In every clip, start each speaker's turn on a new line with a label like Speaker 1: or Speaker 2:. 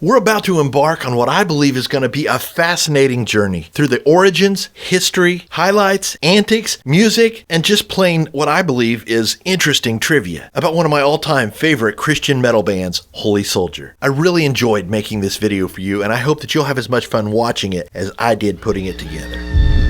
Speaker 1: We're about to embark on what I believe is going to be a fascinating journey through the origins, history, highlights, antics, music, and just plain what I believe is interesting trivia about one of my all-time favorite Christian metal bands, Holy Soldier. I really enjoyed making this video for you, and I hope that you'll have as much fun watching it as I did putting it together.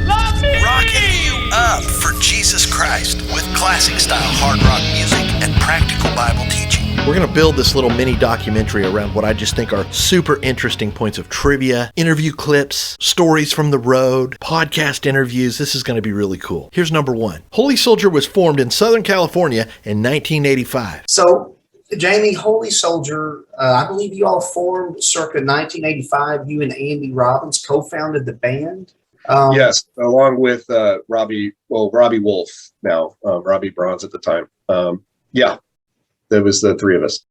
Speaker 1: Rocking you up for Jesus Christ with classic-style hard rock music and practical Bible teaching. We're going to build this little mini documentary around what I just think are super interesting points of trivia, interview clips, stories from the road, podcast interviews. This is going to be really cool. Here's number one. Holy Soldier was formed in Southern California in 1985.
Speaker 2: So, Jamie, Holy Soldier, I believe you all formed circa 1985. You and Andy Robbins co-founded the band.
Speaker 3: Yes, along with Robbie Wolf now, Robbie Bronze at the time. Yeah. That was the three of us.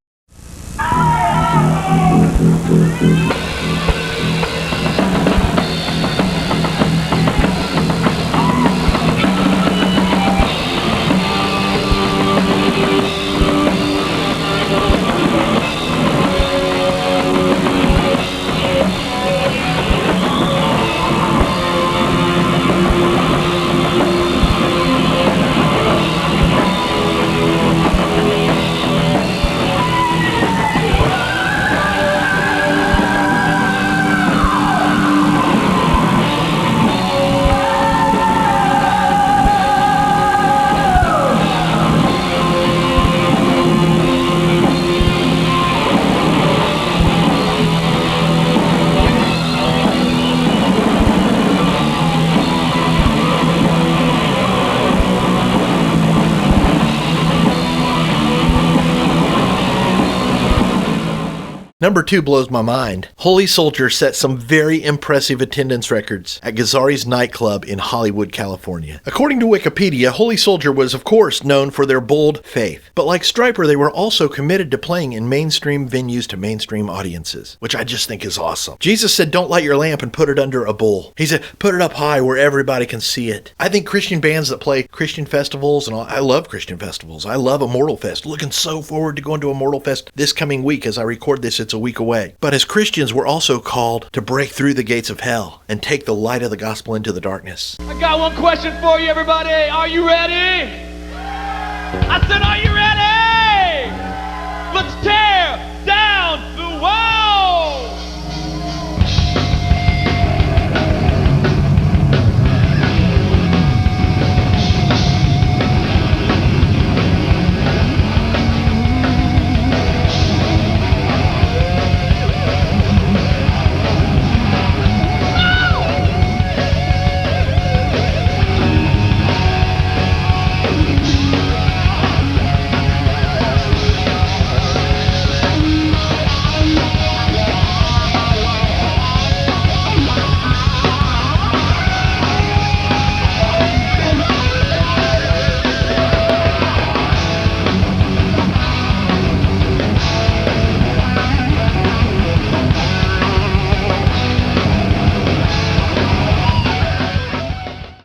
Speaker 1: Number two blows my mind. Holy Soldier set some very impressive attendance records at Gazzarri's nightclub in Hollywood, California. According to Wikipedia, Holy Soldier was, of course, known for their bold faith. But like Stryper, they were also committed to playing in mainstream venues to mainstream audiences, which I just think is awesome. Jesus said, don't light your lamp and put it under a bowl. He said, put it up high where everybody can see it. I think Christian bands that play Christian festivals, and all, I love Christian festivals. I love Immortal Fest. Looking so forward to going to Immortal Fest this coming week. As I record this, it's a week away. But as Christians, we're also called to break through the gates of hell and take the light of the gospel into the darkness.
Speaker 4: I got one question for you, everybody. Are you ready? I said, are you ready? Let's tear down the wall.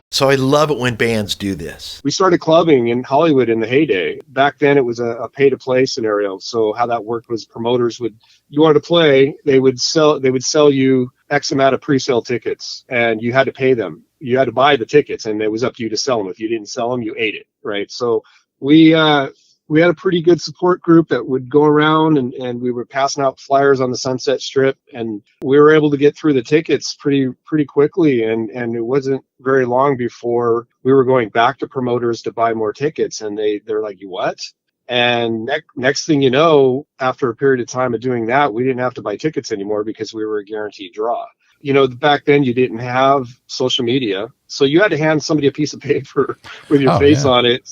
Speaker 1: So I love it when bands do this.
Speaker 3: We started clubbing in Hollywood in the heyday. Back then, it was a pay-to-play scenario. So how that worked was promoters you wanted to play, they would sell you X amount of pre-sale tickets, and you had to pay them. You had to buy the tickets, and it was up to you to sell them. If you didn't sell them, you ate it, right? So we had a pretty good support group that would go around, and we were passing out flyers on the Sunset Strip, and we were able to get through the tickets pretty quickly, and it wasn't very long before we were going back to promoters to buy more tickets, and they're like, you what? And next thing you know, after a period of time of doing that, we didn't have to buy tickets anymore because we were a guaranteed draw. You know, back then you didn't have social media, so you had to hand somebody a piece of paper with your face on it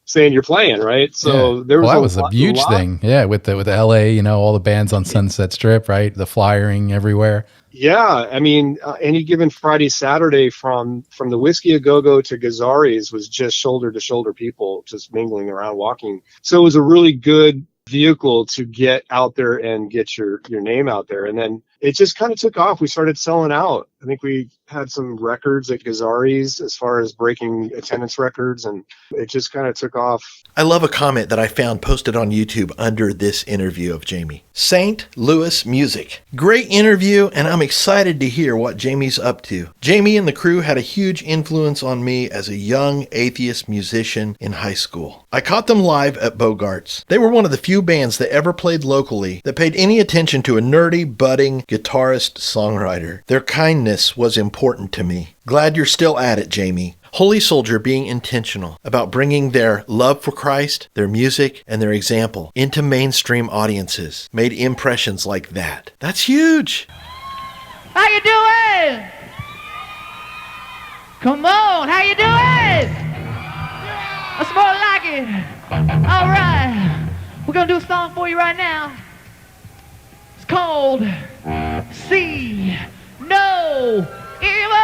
Speaker 3: saying you're playing, right? So there was
Speaker 5: a huge thing. Yeah, with the LA, you know, all the bands on Sunset Strip, right? The flyering everywhere.
Speaker 3: Yeah, I mean, any given Friday, Saturday from the Whiskey A Go-Go to Gazzarri's was just shoulder to shoulder people just mingling around, walking. So it was a really good vehicle to get out there and get your name out there. And then it just kind of took off. We started selling out. I think we had some records at Gazzari's as far as breaking attendance records, and it just kind of took off.
Speaker 1: I love a comment that I found posted on YouTube under this interview of Jamie. St. Louis Music. Great interview, and I'm excited to hear what Jamie's up to. Jamie and the crew had a huge influence on me as a young atheist musician in high school. I caught them live at Bogart's. They were one of the few bands that ever played locally that paid any attention to a nerdy, budding guitarist-songwriter. Their kindness was important to me. Glad you're still at it, Jamie. Holy Soldier being intentional about bringing their love for Christ, their music, and their example into mainstream audiences made impressions like that. That's huge.
Speaker 4: How you doing? Come on, how you doing? That's more like it. All right, we're gonna do a song for you right now. It's called See No Evil.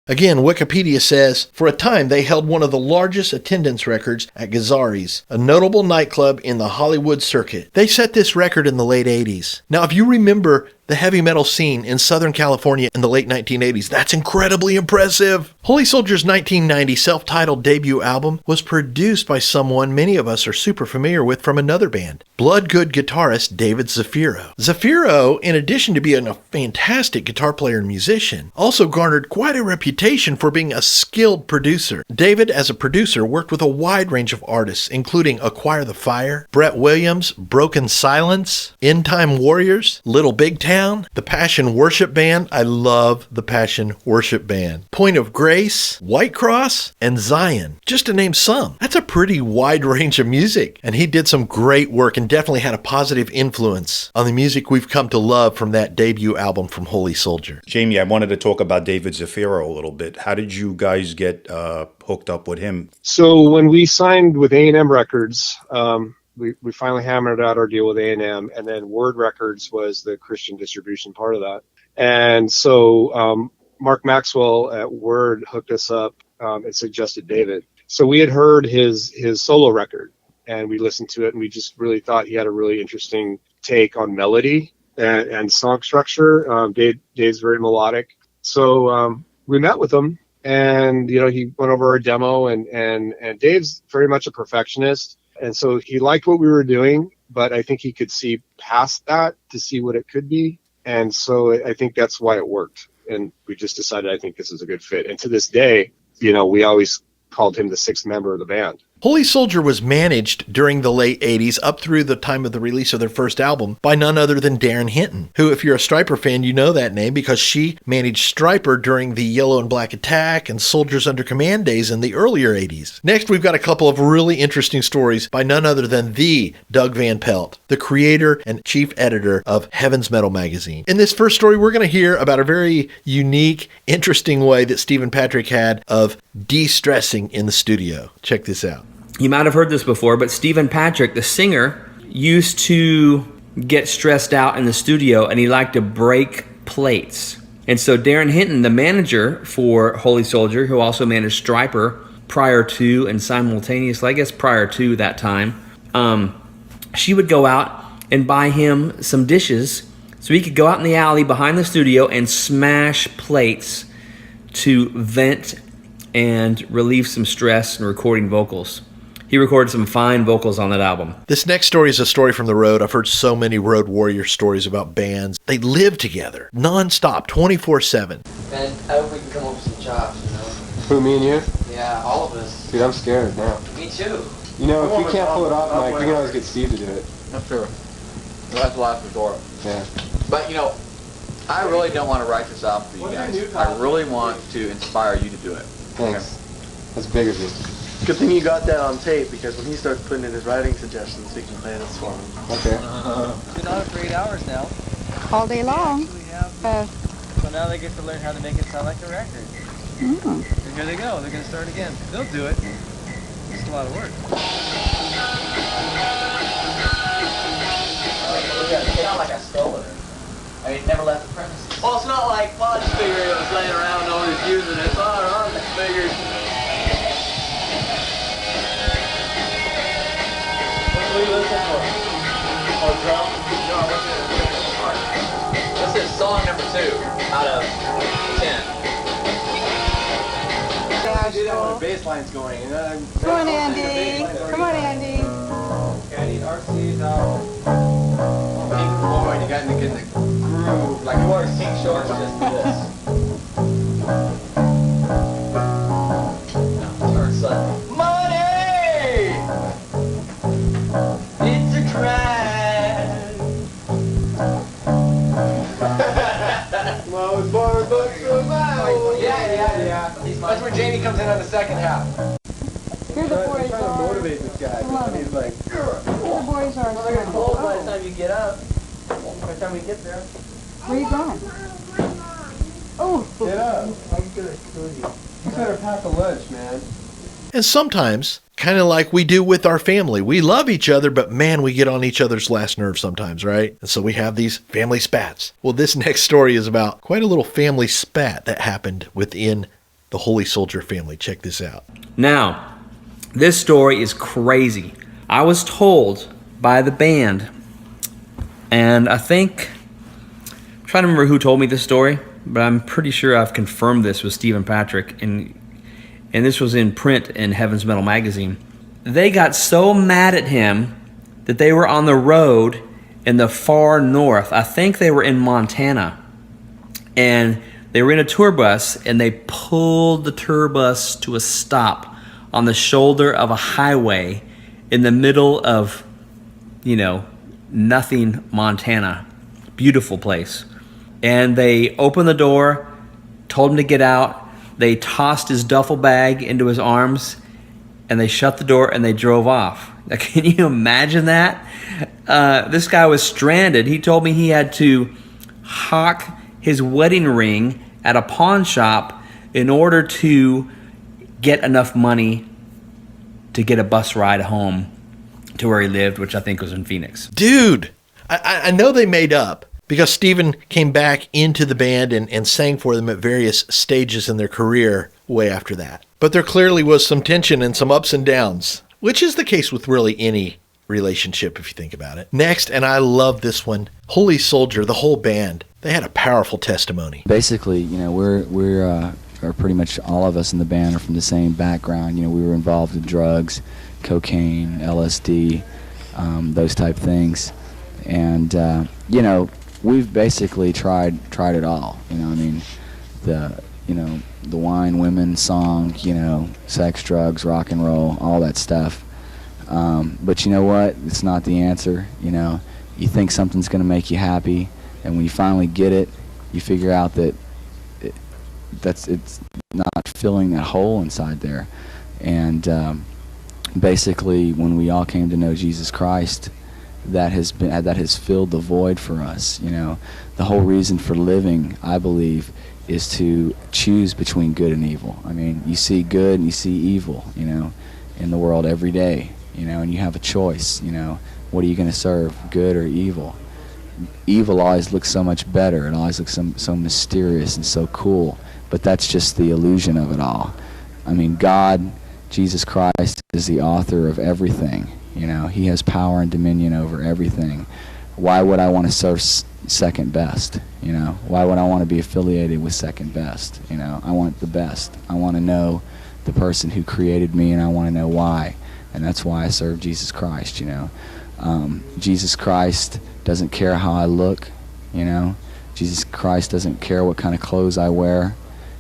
Speaker 1: Again, Wikipedia says, for a time they held one of the largest attendance records at Gazzari's, a notable nightclub in the Hollywood circuit. They set this record in the late 80s. Now, if you remember the heavy metal scene in Southern California in the late 1980s, that's incredibly impressive. Holy Soldier's 1990 self-titled debut album was produced by someone many of us are super familiar with from another band, Bloodgood guitarist David Zafiro. Zafiro, in addition to being a fantastic guitar player and musician, also garnered quite a reputation for being a skilled producer. David, as a producer, worked with a wide range of artists, including Acquire the Fire, Brett Williams, Broken Silence, End Time Warriors, Little Big Town, the Passion Worship Band. I love the Passion Worship Band. Point of Grace, White Cross, and Zion, just to name some. That's a pretty wide range of music, and he did some great work and definitely had a positive influence on the music we've come to love from that debut album from Holy Soldier.
Speaker 6: Jamie, I wanted to talk about David Zafiro a little bit. How did you guys get hooked up with him?
Speaker 3: So when we signed with A&M Records, we finally hammered out our deal with A&M, and then Word Records was the Christian distribution part of that. And so Mark Maxwell at Word hooked us up and suggested David. So we had heard his solo record, and we listened to it, and we just really thought he had a really interesting take on melody and song structure. Dave's very melodic. So we met with him, and he went over our demo, and Dave's very much a perfectionist. And so he liked what we were doing, but I think he could see past that to see what it could be. And so I think that's why it worked. And we just decided, I think this is a good fit. And to this day, we always called him the sixth member of the band.
Speaker 1: Holy Soldier was managed during the late 80s up through the time of the release of their first album by none other than Darren Hinton, who, if you're a Stryper fan, you know that name because she managed Stryper during the Yellow and Black Attack and Soldiers Under Command days in the earlier 80s. Next, we've got a couple of really interesting stories by none other than the Doug Van Pelt, the creator and chief editor of Heaven's Metal magazine. In this first story, we're going to hear about a very unique, interesting way that Stephen Patrick had of de-stressing in the studio. Check this out.
Speaker 7: You might have heard this before, but Stephen Patrick, the singer, used to get stressed out in the studio, and he liked to break plates. And so Darren Hinton, the manager for Holy Soldier, who also managed Stryper prior to and simultaneously, I guess prior to that time, she would go out and buy him some dishes so he could go out in the alley behind the studio and smash plates to vent and relieve some stress in recording vocals. He recorded some fine vocals on that album.
Speaker 1: This next story is a story from the road. I've heard so many road warrior stories about bands. They live together, nonstop, 24/7.
Speaker 8: Man, I hope we can come up with some chops,
Speaker 9: Who, me and you?
Speaker 8: Yeah, all of us.
Speaker 9: Dude, I'm scared now.
Speaker 8: Me too.
Speaker 9: If we can't pull it off, Mike, we can always get Steve to do it.
Speaker 8: That's true. That's the last resort.
Speaker 9: Yeah.
Speaker 8: But, I really don't want to write this album for you guys. I really want to inspire you to do it.
Speaker 9: Thanks. That's big of you.
Speaker 10: Good thing you got that on tape, because when he starts putting in his writing suggestions, he can play this for him.
Speaker 9: Okay.
Speaker 11: Been on it for 8 hours now.
Speaker 12: All day long.
Speaker 10: now they get to learn how to make it sound like a record. And here they go. They're going to start again. They'll do it. It's a lot of work.
Speaker 8: It's not like I stole it. I mean, never left the premises. Well, it's not like, well, I just figured it was laying around, nobody's using it. So I just figured. What are you listening for? Oh, drum? No, I wasn't listening to the part. This is song number 2 out of 10.
Speaker 10: I do that when the bass line's going. You know,
Speaker 11: Come on, Andy. Come on, Andy.
Speaker 10: Okay, I need RC's out. Pink Floyd, you got to get in the groove. Like,
Speaker 8: You wear pink shorts just for this. No, turn suddenly. Money! It's a crime.
Speaker 10: well, it's 4 bucks a mile. Yeah. That's where Jamie comes in on the second half.
Speaker 11: Here the boys
Speaker 10: trying to
Speaker 11: are.
Speaker 10: motivate this guy. He's like,
Speaker 11: Here the boys are.
Speaker 10: well, they're going to close by the time you get up. By the time we get there.
Speaker 11: Where are you going? Oh.
Speaker 10: Get up. I'm going to kill you. You better pack a lunch, man.
Speaker 1: And sometimes, kind of like we do with our family, we love each other, but man, we get on each other's last nerve sometimes, right? And so we have these family spats. Well, this next story is about quite a little family spat that happened within the Holy Soldier family. Check this out.
Speaker 7: Now, this story is crazy. I was told by the band, and I'm trying to remember who told me this story, but I'm pretty sure I've confirmed this with Stephen Patrick, and this was in print in Heaven's Metal magazine. They got so mad at him that they were on the road in the far north. I think they were in Montana, and they were in a tour bus, and they pulled the tour bus to a stop on the shoulder of a highway in the middle of, nothing, Montana. Beautiful place. And they opened the door, told him to get out. They tossed his duffel bag into his arms, and they shut the door, and they drove off. Now, can you imagine that? This guy was stranded. He told me he had to hawk his wedding ring at a pawn shop in order to get enough money to get a bus ride home to where he lived, which I think was in Phoenix.
Speaker 1: Dude, I know they made up because Stephen came back into the band and sang for them at various stages in their career way after that. But there clearly was some tension and some ups and downs, which is the case with really any relationship if you think about it. Next, and I love this one, Holy Soldier, the whole band, they had a powerful testimony.
Speaker 12: Basically, we're pretty much all of us in the band are from the same background. We were involved in drugs, cocaine, LSD, those type things. And, we've basically tried it all. The wine, women, song, sex, drugs, rock and roll, all that stuff. But you know what? It's not the answer. You think something's going to make you happy, and when you finally get it, you figure out that it's not filling that hole inside there. And basically, when we all came to know Jesus Christ, that has filled the void for us. The whole reason for living, I believe, is to choose between good and evil. You see good and you see evil, in the world every day, and you have a choice. What are you going to serve, good or evil? Evil always looks so much better. It always looks so mysterious and so cool. But that's just the illusion of it all. God, Jesus Christ, is the author of everything. He has power and dominion over everything. Why would I want to serve second best? Why would I want to be affiliated with second best? I want the best. I want to know the person who created me, and I want to know why. And that's why I serve Jesus Christ. Jesus Christ doesn't care how I look. Jesus Christ doesn't care what kind of clothes I wear.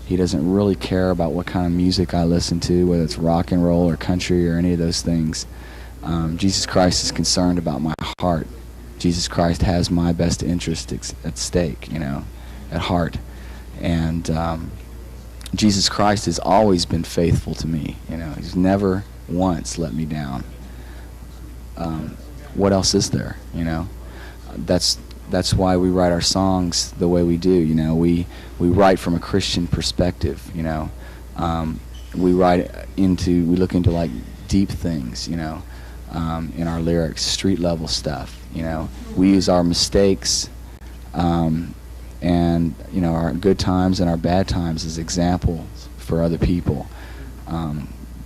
Speaker 12: He doesn't really care about what kind of music I listen to, whether it's rock and roll or country or any of those things. Jesus Christ is concerned about my heart. Jesus Christ has my best interest at stake, at heart. And Jesus Christ has always been faithful to me. He's never once let me down. What else is there? That's that's why we write our songs the way we do. You know, we write from a Christian perspective. You know, we look into like deep things. You know, in our lyrics, street level stuff. You know, we use our mistakes, and you know, our good times and our bad times as examples for other people.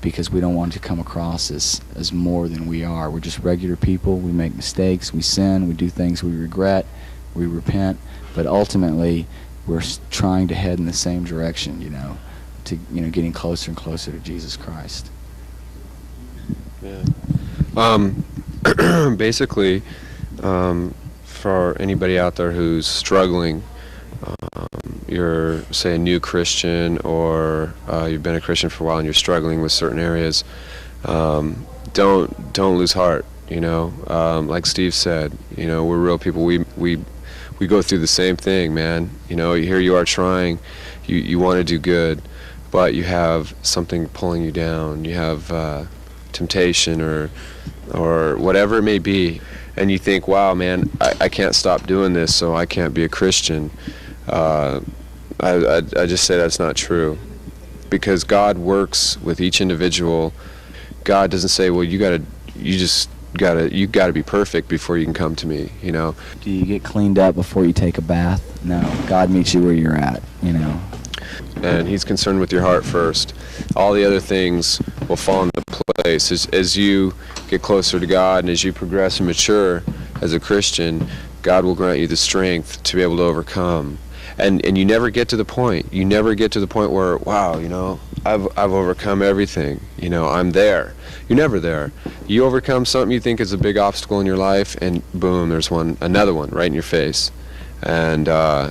Speaker 12: Because we don't want to come across as more than we are. We're just regular people. We make mistakes. We sin. We do things we regret. We repent. But ultimately, we're trying to head in the same direction, you know, to, you know, getting closer and closer to Jesus Christ.
Speaker 13: Yeah. Basically, for anybody out there who's struggling, you're, say, a new Christian, or you've been a Christian for a while and you're struggling with certain areas, don't lose heart. You know, like Steve said, you know, we're real people. We go through the same thing, man. You know, here you are trying, you want to do good, but you have something pulling you down. You have temptation or whatever it may be, and you think, wow, man, I can't stop doing this, so I can't be a Christian. I just say that's not true, because God works with each individual. God doesn't say, well, you gotta be perfect before you can come to me, you know.
Speaker 12: Do you get cleaned up before you take a bath? No, God meets you where you're at, you know.
Speaker 13: And he's concerned with your heart first. All the other things will fall into place as you get closer to God, and as you progress and mature as a Christian. God will grant you the strength to be able to overcome. And you never get to the point. You never get to the point where, wow, you know, I've overcome everything. You know, I'm there. You're never there. You overcome something you think is a big obstacle in your life, and boom, there's another one right in your face. And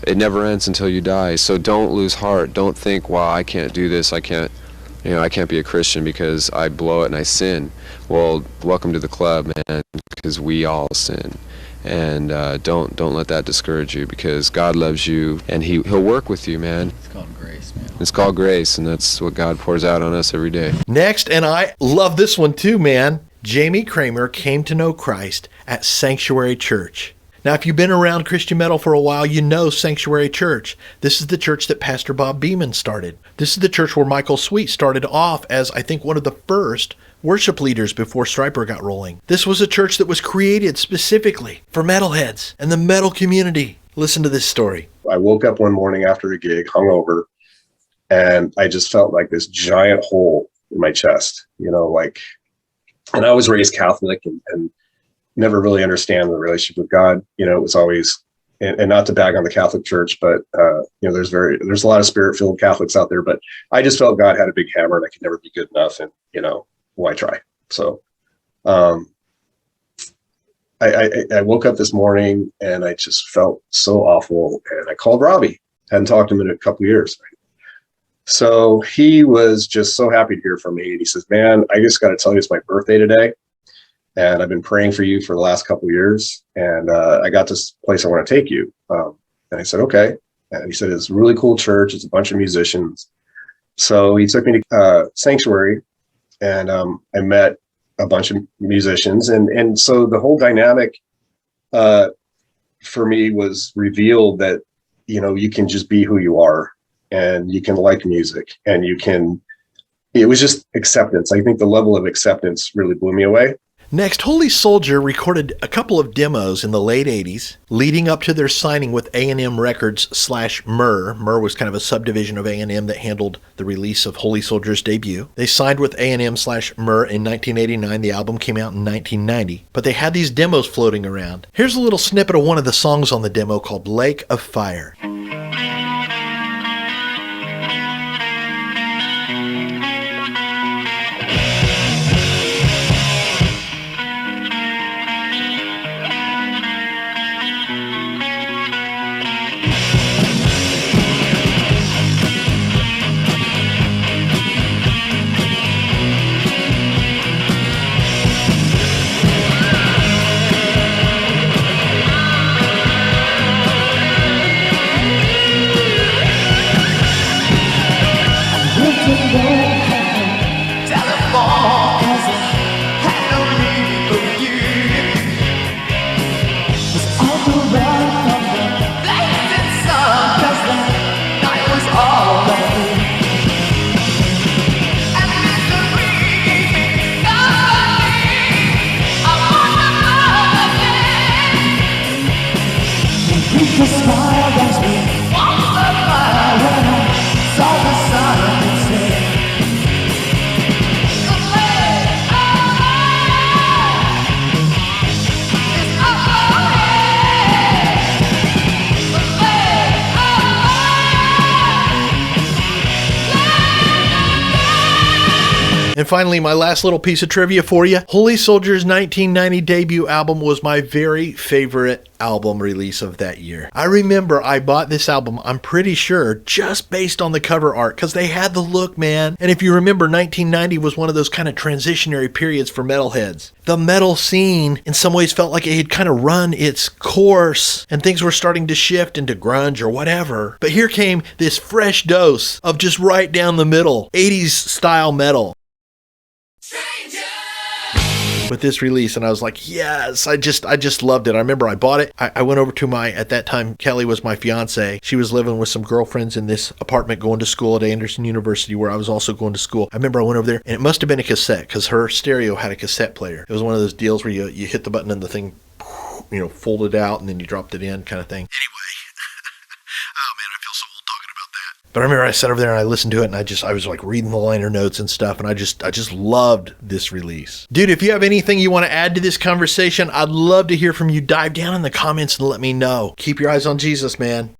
Speaker 13: it never ends until you die. So don't lose heart. Don't think, wow, I can't do this. I can't be a Christian because I blow it and I sin. Well, welcome to the club, man, because we all sin. And don't let that discourage you, because God loves you, and He'll work with you, man.
Speaker 12: It's called grace, man.
Speaker 13: It's called grace, and that's what God pours out on us every day.
Speaker 1: Next, and I love this one too, man. Jamie Kramer came to know Christ at Sanctuary Church. Now, if you've been around Christian metal for a while, you know Sanctuary Church. This is the church that Pastor Bob Beeman started. This is the church where Michael Sweet started off as, I think, one of the first worship leaders before Stryper got rolling. This was a church that was created specifically for metalheads and the metal community. Listen to this story.
Speaker 14: I woke up one morning after a gig, hungover, and I just felt like this giant hole in my chest, you know, like, and I was raised Catholic and never really understand the relationship with God. You know, it was always, and not to bag on the Catholic Church, but you know, there's a lot of spirit-filled Catholics out there, but I just felt God had a big hammer and I could never be good enough, and you know, why try? So I woke up this morning and I just felt so awful, and I called Robbie. Hadn't talked to him in a couple of years. So he was just so happy to hear from me, and he says, man, I just got to tell you, it's my birthday today, and I've been praying for you for the last couple of years, and I got this place I want to take you. And I said, okay. And he said, it's a really cool church. It's a bunch of musicians. So he took me to Sanctuary, and I met a bunch of musicians. And so the whole dynamic for me was revealed that, you know, you can just be who you are, and you can like music, and it was just acceptance. I think the level of acceptance really blew me away.
Speaker 1: Next, Holy Soldier recorded a couple of demos in the late 80s, leading up to their signing with A&M Records /Myrrh. Myrrh was kind of a subdivision of A&M that handled the release of Holy Soldier's debut. They signed with A&M /Myrrh in 1989. The album came out in 1990, but they had these demos floating around. Here's a little snippet of one of the songs on the demo called Lake of Fire. And finally, my last little piece of trivia for you. Holy Soldier's 1990 debut album was my very favorite album release of that year. I remember I bought this album, I'm pretty sure, just based on the cover art, because they had the look, man. And if you remember, 1990 was one of those kind of transitionary periods for metalheads. The metal scene in some ways felt like it had kind of run its course and things were starting to shift into grunge or whatever. But here came this fresh dose of just right down the middle, 80s style metal with this release, and I was like, yes, I just loved it. I remember I bought it. I went over to at that time, Kelly was my fiance. She was living with some girlfriends in this apartment going to school at Anderson University, where I was also going to school. I remember I went over there, and it must have been a cassette, because her stereo had a cassette player. It was one of those deals where you hit the button and the thing, folded out, and then you dropped it in kind of thing. Anyway, oh man, I feel so old talking about that. But I remember I sat over there and I listened to it, and I was like reading the liner notes and stuff, and I just loved this release. Dude, if you have anything you want to add to this conversation, I'd love to hear from you. Dive down in the comments and let me know. Keep your eyes on Jesus, man.